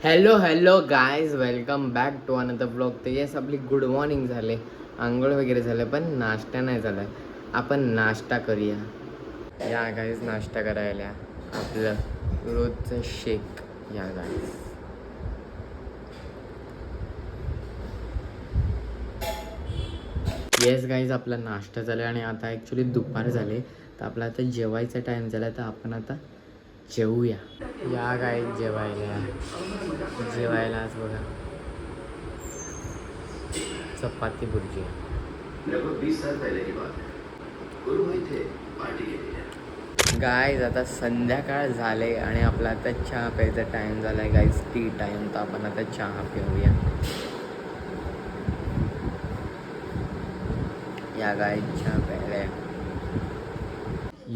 Hello guys, welcome back to another blog. तर yes, आपली good morning झाले, आंघोळ वगैरे झालं, पण नाश्ता नाही झाला. आपण नाश्ता करूया. या गाईज, नाश्ता करायला आपलं रोजचं शेक. या गाईज, येस गाईज, आपला नाश्ता झाला आणि आता ॲक्च्युली दुपार झाले. तर आपला आता जेवायचा टाईम झाला, तर आपण आता जेवूया. या गाईज, जेवायलाच बघा, चपाती भुर्जी. लगभग 20 साल पहले की बात है. गुरु भाई थे, पार्टी के लिए. गाईज, आता संध्याकाळ झाले आणि आपला आता चहा प्यायचा टाइम झालाय गाईज, टी टाइम. तर आपण आता चहा पिऊया. या गाईज, चहा प्यायला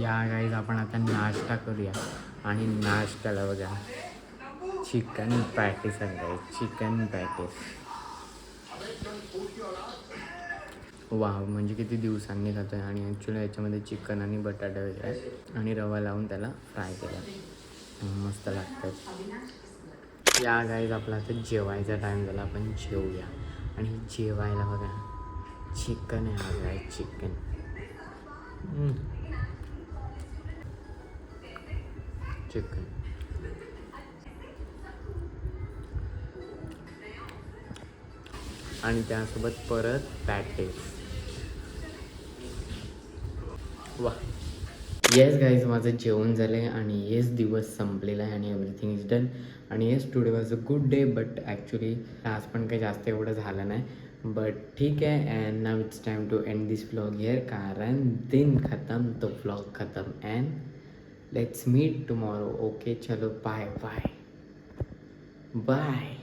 या गाईज. आपण आता नाश्ता करूया आणि नाश्त्याला बघा चिकन पॅटीस आहे गाईज, चिकन पॅटीस. वाव, म्हणजे किती दिवसांनी खातो आहे. आणि ॲक्च्युली याच्यामध्ये चिकन आणि बटाटा वगैरे आहे आणि रवा लावून त्याला फ्राय केला, मस्त लागतात. या गाईज, आपला आता जेवायचा टाईम झाला, आपण जेवूया. आणि जेवायला बघा चिकन आहे. हा गाय चिकन, चिकन आणि त्यासोबत परत पॅटीस. वा, येस गाईज, माझं जेवण झालं आहे आणि येस दिवस संपलेला आहे आणि एव्हरीथिंग इज डन. आणि yes, today was a good day, but actually आज पण काही जास्त एवढं झालं नाही. बट ठीक आहे. And now it's time to end this vlog here, कारण दिन खतम तो व्लॉग खतम. And let's meet tomorrow. Okay, चलो, बाय बाय बाय.